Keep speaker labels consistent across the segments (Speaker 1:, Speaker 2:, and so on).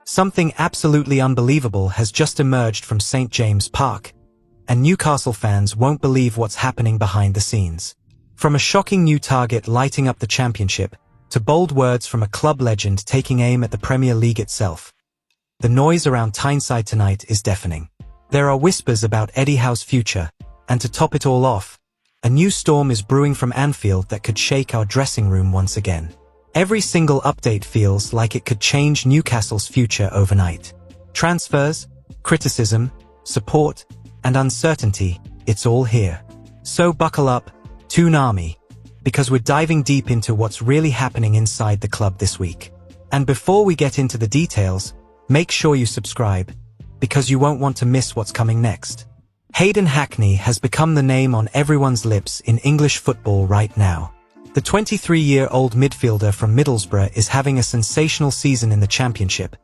Speaker 1: Something absolutely unbelievable has just emerged from St. James Park, and Newcastle fans won't believe what's happening behind the scenes. From a shocking new target lighting up the championship, to bold words from a club legend taking aim at the Premier League itself, the noise around Tyneside tonight is deafening. There are whispers about Eddie Howe's future, and to top it all off, a new storm is brewing from Anfield that could shake our dressing room once again. Every single update feels like it could change Newcastle's future overnight. Transfers, criticism, support, and uncertainty, it's all here. So buckle up, Toon Army, because we're diving deep into what's really happening inside the club this week. And before we get into the details, make sure you subscribe, because you won't want to miss what's coming next. Hayden Hackney has become the name on everyone's lips in English football right now. The 23-year-old midfielder from Middlesbrough is having a sensational season in the Championship,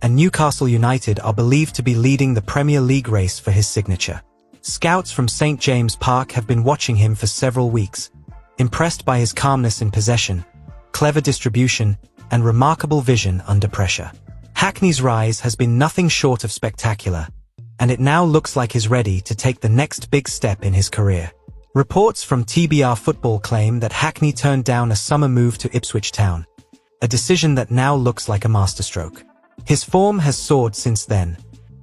Speaker 1: and Newcastle United are believed to be leading the Premier League race for his signature. Scouts from St. James Park have been watching him for several weeks, impressed by his calmness in possession, clever distribution, and remarkable vision under pressure. Hackney's rise has been nothing short of spectacular, and it now looks like he's ready to take the next big step in his career. Reports from TBR Football claim that Hackney turned down a summer move to Ipswich Town, a decision that now looks like a masterstroke. His form has soared since then,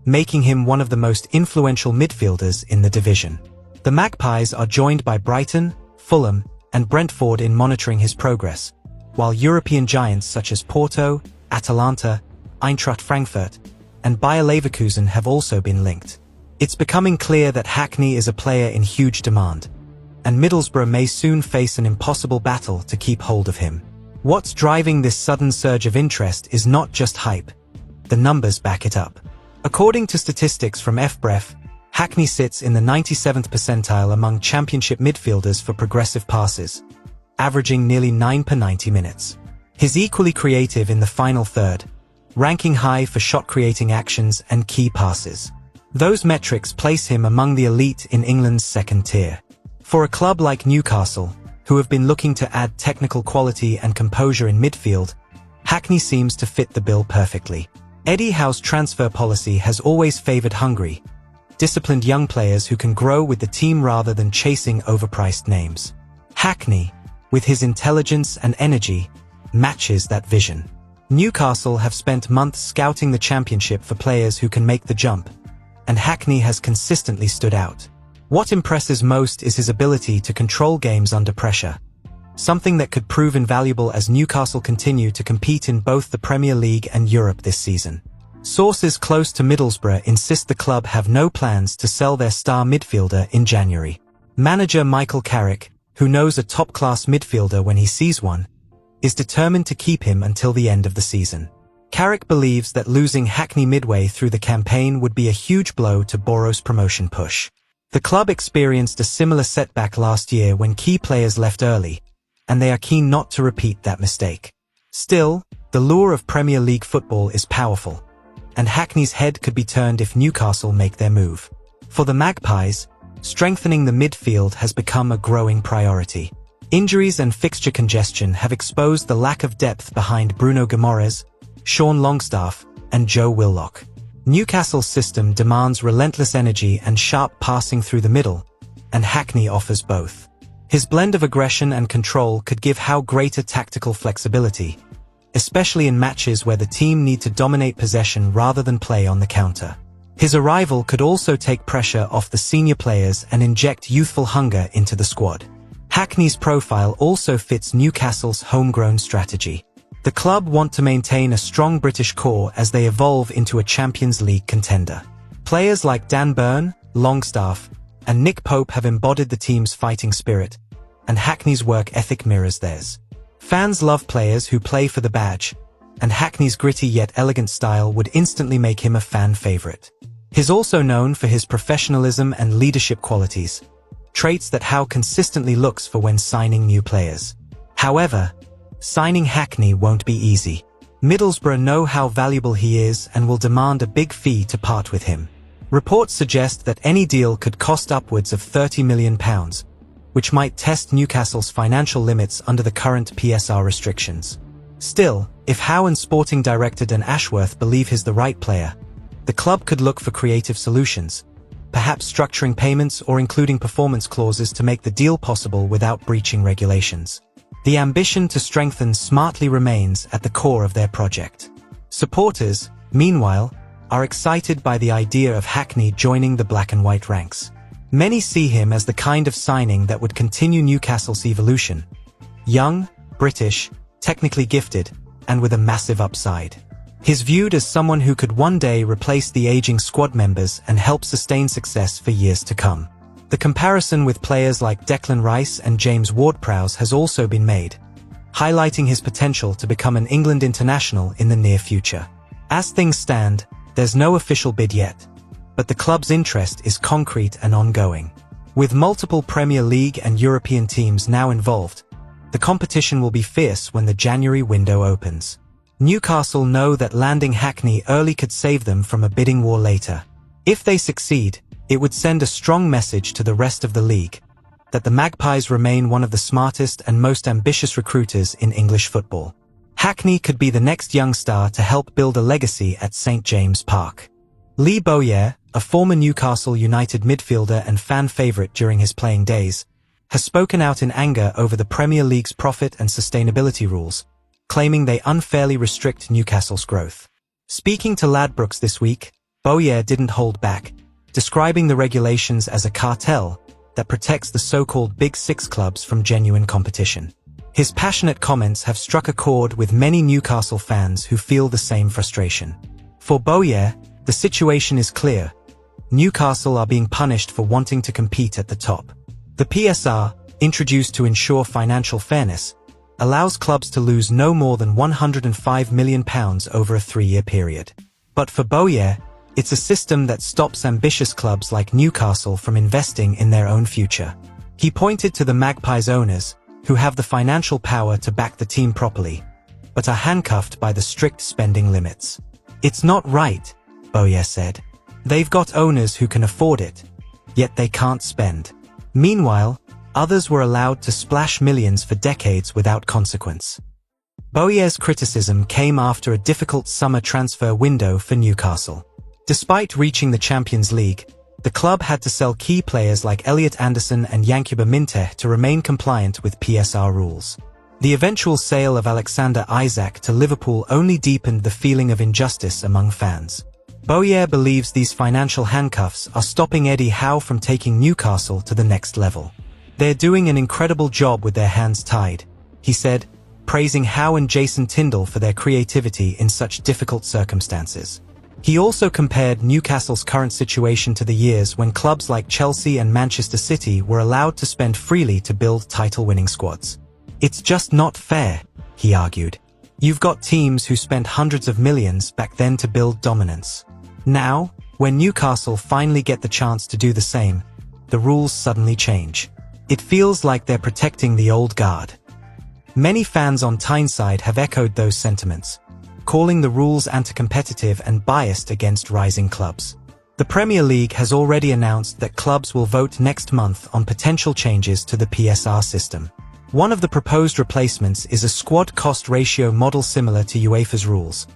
Speaker 1: making him one of the most influential midfielders in the division. The Magpies are joined by Brighton, Fulham, and Brentford in monitoring his progress, while European giants such as Porto, Atalanta, Eintracht Frankfurt, and Bayer Leverkusen have also been linked. It's becoming clear that Hackney is a player in huge demand, and Middlesbrough may soon face an impossible battle to keep hold of him. What's driving this sudden surge of interest is not just hype. The numbers back it up. According to statistics from FBref, Hackney sits in the 97th percentile among championship midfielders for progressive passes, averaging nearly 9 per 90 minutes. He's equally creative in the final third, ranking high for shot-creating actions and key passes. Those metrics place him among the elite in England's second tier. For a club like Newcastle, who have been looking to add technical quality and composure in midfield, Hackney seems to fit the bill perfectly. Eddie Howe's transfer policy has always favored hungry, disciplined young players who can grow with the team rather than chasing overpriced names. Hackney, with his intelligence and energy, matches that vision. Newcastle have spent months scouting the Championship for players who can make the jump, and Hackney has consistently stood out. What impresses most is his ability to control games under pressure, something that could prove invaluable as Newcastle continue to compete in both the Premier League and Europe this season. Sources close to Middlesbrough insist the club have no plans to sell their star midfielder in January. Manager Michael Carrick, who knows a top-class midfielder when he sees one, is determined to keep him until the end of the season. Carrick believes that losing Hackney midway through the campaign would be a huge blow to Boro's promotion push. The club experienced a similar setback last year when key players left early, and they are keen not to repeat that mistake. Still, the lure of Premier League football is powerful, and Hackney's head could be turned if Newcastle make their move. For the Magpies, strengthening the midfield has become a growing priority. Injuries and fixture congestion have exposed the lack of depth behind Bruno Guimaraes, Sean Longstaff, and Joe Willock. Newcastle's system demands relentless energy and sharp passing through the middle, and Hackney offers both. His blend of aggression and control could give Howe greater tactical flexibility, especially in matches where the team need to dominate possession rather than play on the counter. His arrival could also take pressure off the senior players and inject youthful hunger into the squad. Hackney's profile also fits Newcastle's homegrown strategy. The club want to maintain a strong British core as they evolve into a Champions League contender. Players like Dan Burn, Longstaff, and Nick Pope have embodied the team's fighting spirit, and Hackney's work ethic mirrors theirs. Fans love players who play for the badge, and Hackney's gritty yet elegant style would instantly make him a fan favorite. He's also known for his professionalism and leadership qualities, traits that Howe consistently looks for when signing new players. However, signing Hackney won't be easy. Middlesbrough know how valuable he is and will demand a big fee to part with him. Reports suggest that any deal could cost upwards of £30 million, which might test Newcastle's financial limits under the current PSR restrictions. Still, if Howe and sporting director Dan Ashworth believe he's the right player, the club could look for creative solutions, perhaps structuring payments or including performance clauses to make the deal possible without breaching regulations. The ambition to strengthen smartly remains at the core of their project. Supporters, meanwhile, are excited by the idea of Hackney joining the black and white ranks. Many see him as the kind of signing that would continue Newcastle's evolution. Young, British, technically gifted, and with a massive upside. He's viewed as someone who could one day replace the aging squad members and help sustain success for years to come. The comparison with players like Declan Rice and James Ward-Prowse has also been made, highlighting his potential to become an England international in the near future. As things stand, there's no official bid yet, but the club's interest is concrete and ongoing. With multiple Premier League and European teams now involved, the competition will be fierce when the January window opens. Newcastle know that landing Hackney early could save them from a bidding war later. If they succeed, it would send a strong message to the rest of the league that the Magpies remain one of the smartest and most ambitious recruiters in English football. Hackney could be the next young star to help build a legacy at St James Park. Lee Bowyer, a former Newcastle United midfielder and fan favourite during his playing days, has spoken out in anger over the Premier League's profit and sustainability rules, claiming they unfairly restrict Newcastle's growth. Speaking to Ladbrokes this week, Bowyer didn't hold back, describing the regulations as a cartel that protects the so-called Big Six clubs from genuine competition. His passionate comments have struck a chord with many Newcastle fans who feel the same frustration. For Bowyer, the situation is clear. Newcastle are being punished for wanting to compete at the top. The PSR, introduced to ensure financial fairness, allows clubs to lose no more than £105 million over a 3-year period. But for Bowyer, it's a system that stops ambitious clubs like Newcastle from investing in their own future. He pointed to the Magpies owners, who have the financial power to back the team properly, but are handcuffed by the strict spending limits. It's not right, Bowyer said. They've got owners who can afford it, yet they can't spend. Meanwhile, others were allowed to splash millions for decades without consequence. Bowyer's criticism came after a difficult summer transfer window for Newcastle. Despite reaching the Champions League, the club had to sell key players like Elliot Anderson and Yankuba Minteh to remain compliant with PSR rules. The eventual sale of Alexander Isak to Liverpool only deepened the feeling of injustice among fans. Bowyer believes these financial handcuffs are stopping Eddie Howe from taking Newcastle to the next level. They're doing an incredible job with their hands tied, he said, praising Howe and Jason Tindall for their creativity in such difficult circumstances. He also compared Newcastle's current situation to the years when clubs like Chelsea and Manchester City were allowed to spend freely to build title-winning squads. It's just not fair, he argued. You've got teams who spent hundreds of millions back then to build dominance. Now, when Newcastle finally get the chance to do the same, the rules suddenly change. It feels like they're protecting the old guard. Many fans on Tyneside have echoed those sentiments, calling the rules anti-competitive and biased against rising clubs. The Premier League has already announced that clubs will vote next month on potential changes to the PSR system. One of the proposed replacements is a squad cost ratio model similar to UEFA's rules,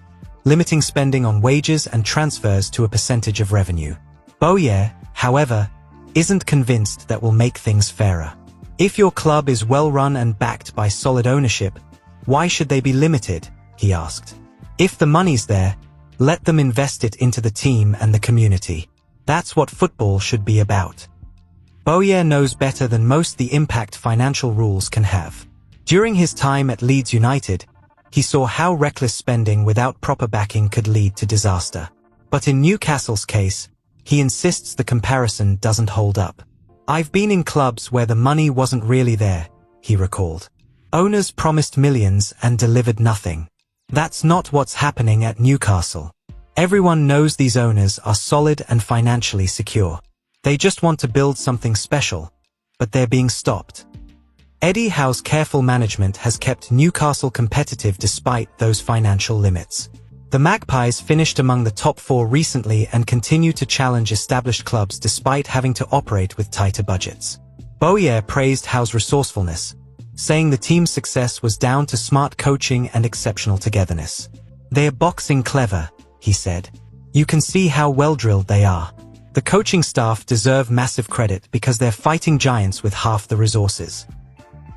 Speaker 1: limiting spending on wages and transfers to a percentage of revenue. Bowyer, however, isn't convinced that will make things fairer. If your club is well-run and backed by solid ownership, why should they be limited? He asked. If the money's there, let them invest it into the team and the community. That's what football should be about. Bowyer knows better than most the impact financial rules can have. During his time at Leeds United, he saw how reckless spending without proper backing could lead to disaster. But in Newcastle's case, he insists the comparison doesn't hold up. I've been in clubs where the money wasn't really there, he recalled. Owners promised millions and delivered nothing. That's not what's happening at Newcastle. Everyone knows these owners are solid and financially secure. They just want to build something special, but they're being stopped. Eddie Howe's careful management has kept Newcastle competitive despite those financial limits. The Magpies finished among the top 4 recently and continue to challenge established clubs despite having to operate with tighter budgets. Bowyer praised Howe's resourcefulness, saying the team's success was down to smart coaching and exceptional togetherness. "They are boxing clever," he said. "You can see how well-drilled they are. The coaching staff deserve massive credit because they're fighting giants with half the resources."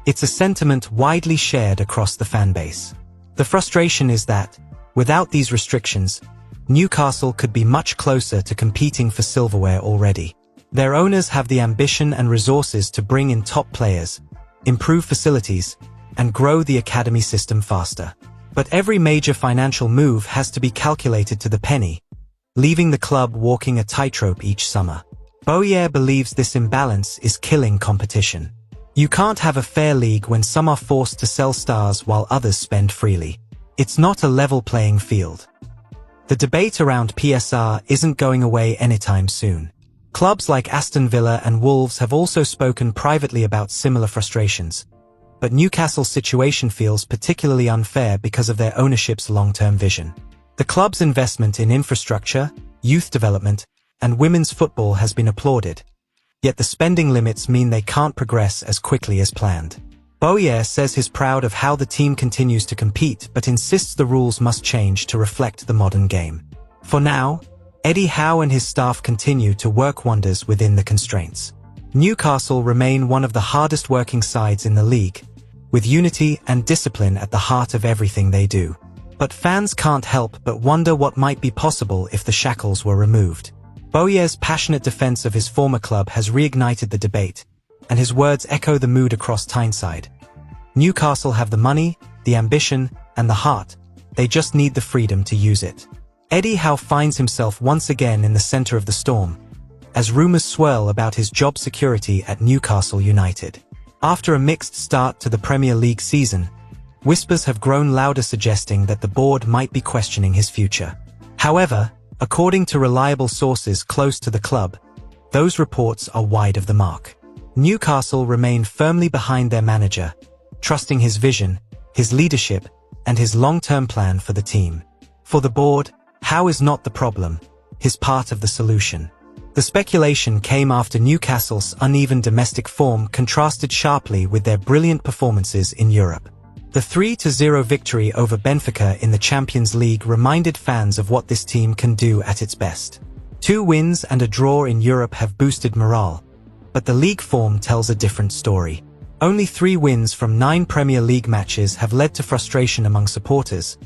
Speaker 1: It's a sentiment widely shared across the fan base. The frustration is that, without these restrictions, Newcastle could be much closer to competing for silverware already. Their owners have the ambition and resources to bring in top players, improve facilities, and grow the academy system faster. But every major financial move has to be calculated to the penny, leaving the club walking a tightrope each summer. Boyer believes this imbalance is killing competition. "You can't have a fair league when some are forced to sell stars while others spend freely. It's not a level playing field." The debate around PSR isn't going away anytime soon. Clubs like Aston Villa and Wolves have also spoken privately about similar frustrations. But Newcastle's situation feels particularly unfair because of their ownership's long-term vision. The club's investment in infrastructure, youth development, and women's football has been applauded. Yet the spending limits mean they can't progress as quickly as planned. Boyer says he's proud of how the team continues to compete but insists the rules must change to reflect the modern game. For now, Eddie Howe and his staff continue to work wonders within the constraints. Newcastle remain one of the hardest working sides in the league, with unity and discipline at the heart of everything they do. But fans can't help but wonder what might be possible if the shackles were removed. Boyer's passionate defense of his former club has reignited the debate, and his words echo the mood across Tyneside. Newcastle have the money, the ambition, and the heart. They just need the freedom to use it. Eddie Howe finds himself once again in the center of the storm, as rumors swirl about his job security at Newcastle United. After a mixed start to the Premier League season, whispers have grown louder suggesting that the board might be questioning his future. However, according to reliable sources close to the club, those reports are wide of the mark. Newcastle remain firmly behind their manager, trusting his vision, his leadership, and his long-term plan for the team. For the board, Howe is not the problem, he's part of the solution. The speculation came after Newcastle's uneven domestic form contrasted sharply with their brilliant performances in Europe. The 3-0 victory over Benfica in the Champions League reminded fans of what this team can do at its best. 2 wins and a draw in Europe have boosted morale, but the league form tells a different story. Only 3 wins from 9 Premier League matches have led to frustration among supporters,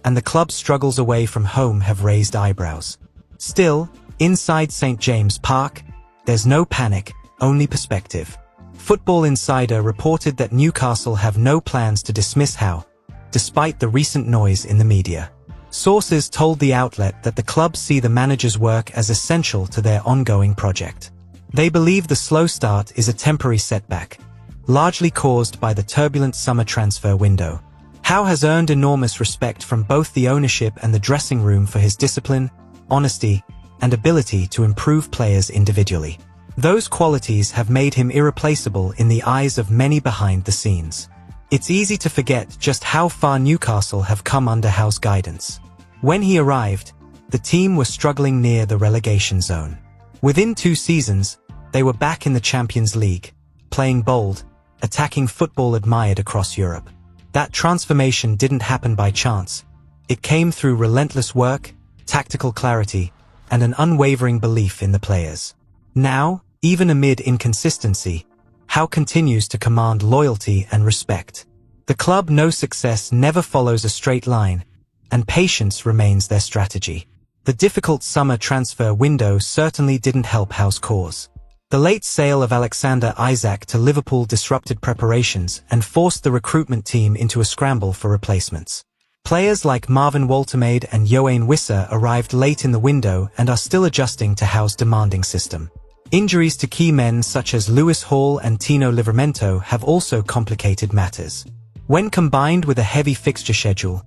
Speaker 1: and the club's struggles away from home have raised eyebrows. Still, inside St. James Park, there's no panic, only perspective. Football Insider reported that Newcastle have no plans to dismiss Howe, despite the recent noise in the media. Sources told the outlet that the club see the manager's work as essential to their ongoing project. They believe the slow start is a temporary setback, largely caused by the turbulent summer transfer window. Howe has earned enormous respect from both the ownership and the dressing room for his discipline, honesty, and ability to improve players individually. Those qualities have made him irreplaceable in the eyes of many behind the scenes. It's easy to forget just how far Newcastle have come under Howe's guidance. When he arrived, the team was struggling near the relegation zone. Within 2 seasons, they were back in the Champions League, playing bold, attacking football admired across Europe. That transformation didn't happen by chance. It came through relentless work, tactical clarity, and an unwavering belief in the players. Now, even amid inconsistency, Howe continues to command loyalty and respect. The club knows success never follows a straight line, and patience remains their strategy. The difficult summer transfer window certainly didn't help Howe's cause. The late sale of Alexander Isak to Liverpool disrupted preparations and forced the recruitment team into a scramble for replacements. Players like Marvin Woltemade and Yoane Wissa arrived late in the window and are still adjusting to Howe's demanding system. Injuries to key men such as Lewis Hall and Tino Livramento have also complicated matters. When combined with a heavy fixture schedule,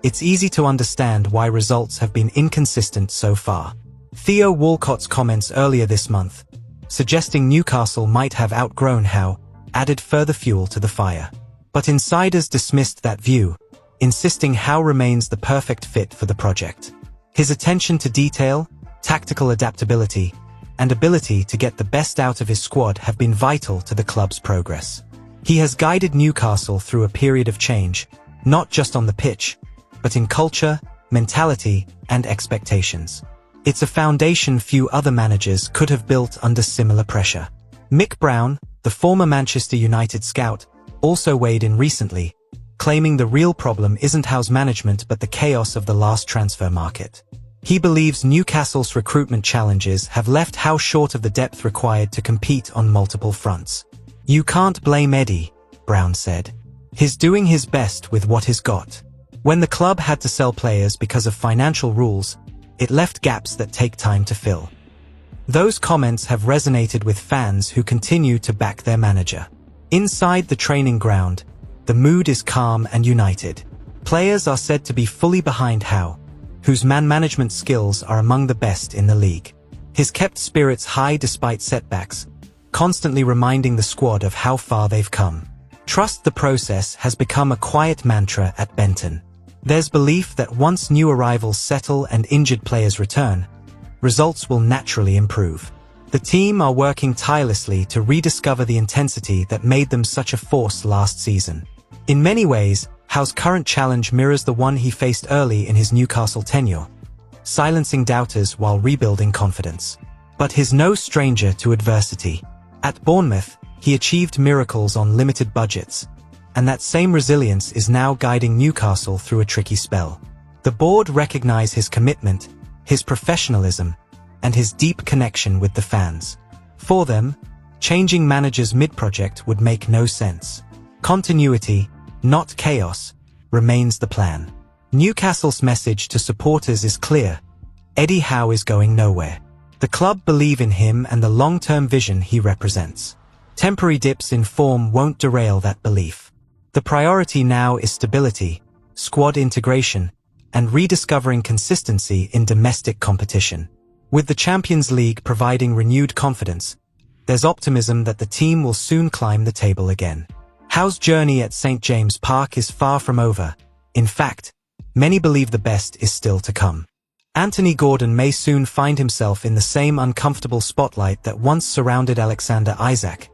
Speaker 1: it's easy to understand why results have been inconsistent so far. Theo Walcott's comments earlier this month, suggesting Newcastle might have outgrown Howe, added further fuel to the fire. But insiders dismissed that view, insisting Howe remains the perfect fit for the project. His attention to detail, tactical adaptability, and ability to get the best out of his squad have been vital to the club's progress. He has guided Newcastle through a period of change, not just on the pitch, but in culture, mentality, and expectations. It's a foundation few other managers could have built under similar pressure. Mick Brown, the former Manchester United scout, also weighed in recently, claiming the real problem isn't Howe's management but the chaos of the last transfer market. He believes Newcastle's recruitment challenges have left Howe short of the depth required to compete on multiple fronts. "You can't blame Eddie," Brown said. "He's doing his best with what he's got. When the club had to sell players because of financial rules, it left gaps that take time to fill." Those comments have resonated with fans who continue to back their manager. Inside the training ground, the mood is calm and united. Players are said to be fully behind Howe, whose man management skills are among the best in the league. He's kept spirits high despite setbacks, constantly reminding the squad of how far they've come. Trust the process has become a quiet mantra at Benton. There's belief that once new arrivals settle and injured players return, results will naturally improve. The team are working tirelessly to rediscover the intensity that made them such a force last season. In many ways, Howe's current challenge mirrors the one he faced early in his Newcastle tenure, silencing doubters while rebuilding confidence. But he's no stranger to adversity. At Bournemouth, he achieved miracles on limited budgets, and that same resilience is now guiding Newcastle through a tricky spell. The board recognize his commitment, his professionalism, and his deep connection with the fans. For them, changing managers mid-project would make no sense. Continuity, not chaos, remains the plan. Newcastle's message to supporters is clear: Eddie Howe is going nowhere. The club believe in him and the long-term vision he represents. Temporary dips in form won't derail that belief. The priority now is stability, squad integration, and rediscovering consistency in domestic competition. With the Champions League providing renewed confidence, there's optimism that the team will soon climb the table again. Howe's journey at St. James Park is far from over. In fact, many believe the best is still to come. Anthony Gordon may soon find himself in the same uncomfortable spotlight that once surrounded Alexander Isak,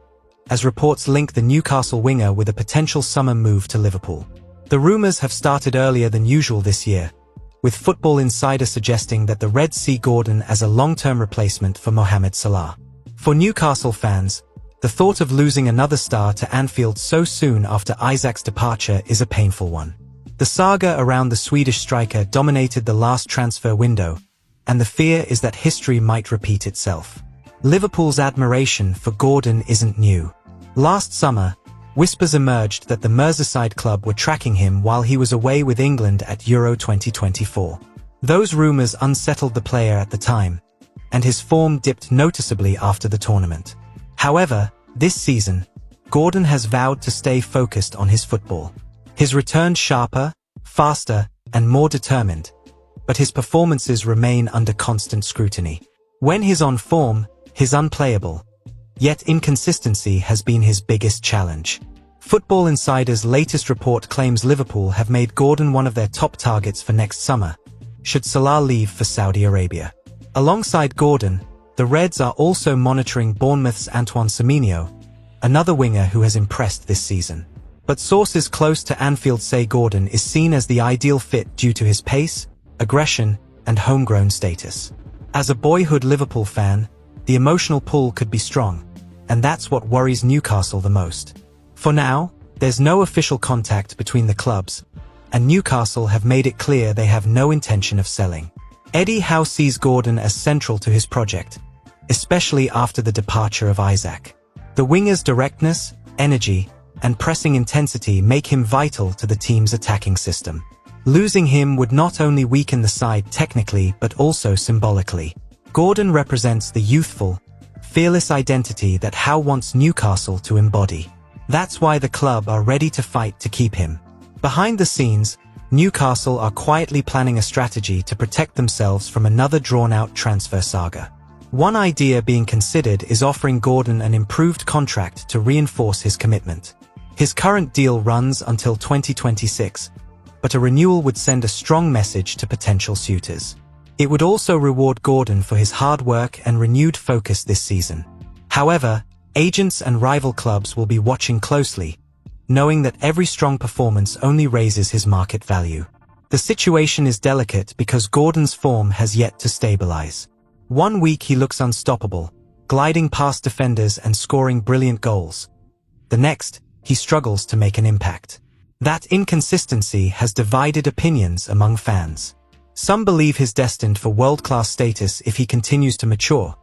Speaker 1: as reports link the Newcastle winger with a potential summer move to Liverpool. The rumours have started earlier than usual this year, with Football Insider suggesting that the Reds see Gordon as a long-term replacement for Mohamed Salah. For Newcastle fans, the thought of losing another star to Anfield so soon after Isak's departure is a painful one. The saga around the Swedish striker dominated the last transfer window, and the fear is that history might repeat itself. Liverpool's admiration for Gordon isn't new. Last summer, whispers emerged that the Merseyside club were tracking him while he was away with England at Euro 2024. Those rumours unsettled the player at the time, and his form dipped noticeably after the tournament. However, this season, Gordon has vowed to stay focused on his football. He's returned sharper, faster, and more determined, but his performances remain under constant scrutiny. When he's on form, he's unplayable, yet inconsistency has been his biggest challenge. Football Insider's latest report claims Liverpool have made Gordon one of their top targets for next summer, should Salah leave for Saudi Arabia. Alongside Gordon, the Reds are also monitoring Bournemouth's Antoine Semenyo, another winger who has impressed this season. But sources close to Anfield say Gordon is seen as the ideal fit due to his pace, aggression, and homegrown status. As a boyhood Liverpool fan, the emotional pull could be strong, and that's what worries Newcastle the most. For now, there's no official contact between the clubs, and Newcastle have made it clear they have no intention of selling. Eddie Howe sees Gordon as central to his project, especially after the departure of Isak. The winger's directness, energy, and pressing intensity make him vital to the team's attacking system. Losing him would not only weaken the side technically but also symbolically. Gordon represents the youthful, fearless identity that Howe wants Newcastle to embody. That's why the club are ready to fight to keep him. Behind the scenes, Newcastle are quietly planning a strategy to protect themselves from another drawn-out transfer saga. One idea being considered is offering Gordon an improved contract to reinforce his commitment. His current deal runs until 2026, but a renewal would send a strong message to potential suitors. It would also reward Gordon for his hard work and renewed focus this season. However, agents and rival clubs will be watching closely, knowing that every strong performance only raises his market value. The situation is delicate because Gordon's form has yet to stabilize. One week he looks unstoppable, gliding past defenders and scoring brilliant goals. The next, he struggles to make an impact. That inconsistency has divided opinions among fans. Some believe he's destined for world-class status if he continues to mature,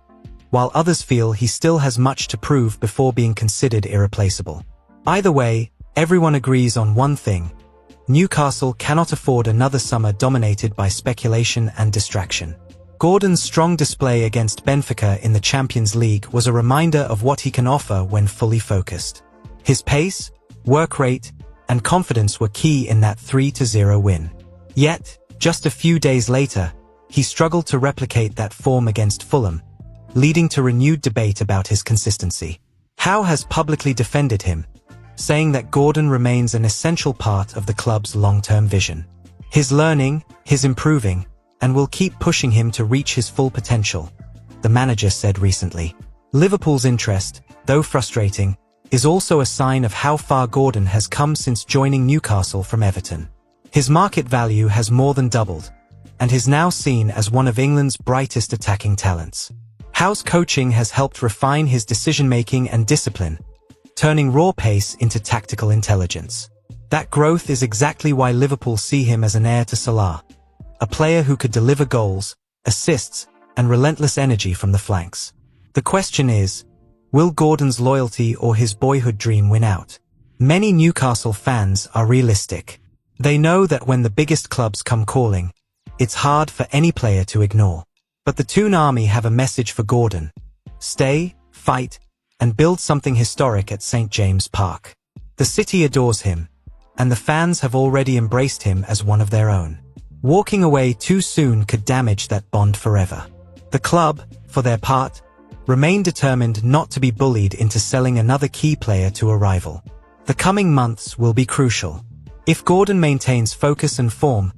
Speaker 1: while others feel he still has much to prove before being considered irreplaceable. Either way, everyone agrees on one thing: Newcastle cannot afford another summer dominated by speculation and distraction. Gordon's strong display against Benfica in the Champions League was a reminder of what he can offer when fully focused. His pace, work rate, and confidence were key in that 3-0 win. Yet, just a few days later, he struggled to replicate that form against Fulham, leading to renewed debate about his consistency. Howe has publicly defended him, saying that Gordon remains an essential part of the club's long-term vision. He's learning, he's improving, and will keep pushing him to reach his full potential, the manager said recently. Liverpool's interest, though frustrating, is also a sign of how far Gordon has come since joining Newcastle from Everton. His market value has more than doubled, and is now seen as one of England's brightest attacking talents. Howe's coaching has helped refine his decision-making and discipline, turning raw pace into tactical intelligence. That growth is exactly why Liverpool see him as an heir to Salah, a player who could deliver goals, assists, and relentless energy from the flanks. The question is, will Gordon's loyalty or his boyhood dream win out? Many Newcastle fans are realistic. They know that when the biggest clubs come calling, it's hard for any player to ignore. But the Toon Army have a message for Gordon: stay, fight, and build something historic at St. James Park. The city adores him, and the fans have already embraced him as one of their own. Walking away too soon could damage that bond forever. The club, for their part, remain determined not to be bullied into selling another key player to a rival. The coming months will be crucial. If Gordon maintains focus and form,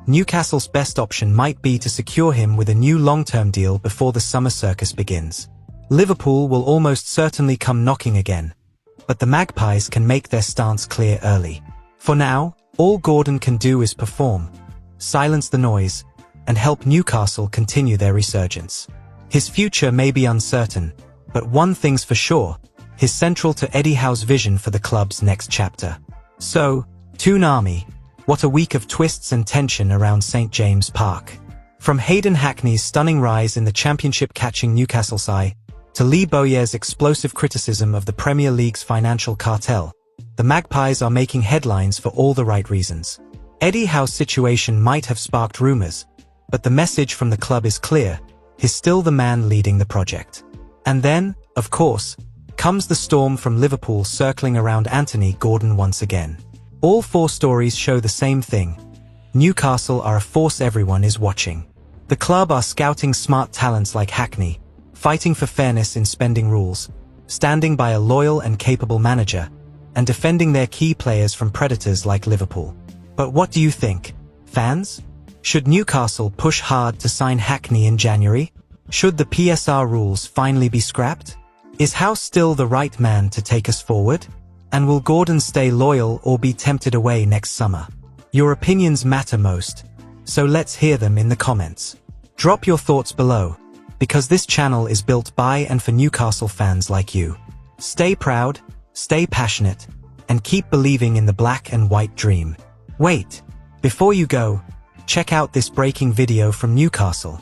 Speaker 1: Newcastle's best option might be to secure him with a new long-term deal before the summer circus begins. Liverpool will almost certainly come knocking again, but the Magpies can make their stance clear early. For now, all Gordon can do is perform, silence the noise, and help Newcastle continue their resurgence. His future may be uncertain, but one thing's for sure: he's central to Eddie Howe's vision for the club's next chapter. So, Toon Army, what a week of twists and tension around St. James Park. From Hayden Hackney's stunning rise in the Championship catching Newcastle's eye, to Lee Bowyer's explosive criticism of the Premier League's financial cartel, the Magpies are making headlines for all the right reasons. Eddie Howe's situation might have sparked rumors, but the message from the club is clear: he's still the man leading the project. And then, of course, comes the storm from Liverpool circling around Anthony Gordon once again. All four stories show the same thing: Newcastle are a force everyone is watching. The club are scouting smart talents like Hackney, fighting for fairness in spending rules, standing by a loyal and capable manager, and defending their key players from predators like Liverpool. But what do you think, fans? Should Newcastle push hard to sign Hackney in January? Should the PSR rules finally be scrapped? Is Howe still the right man to take us forward? And will Gordon stay loyal or be tempted away next summer? Your opinions matter most, so let's hear them in the comments. Drop your thoughts below, because this channel is built by and for Newcastle fans like you. Stay proud, stay passionate, and keep believing in the black and white dream. Wait, before you go, check out this breaking video from Newcastle.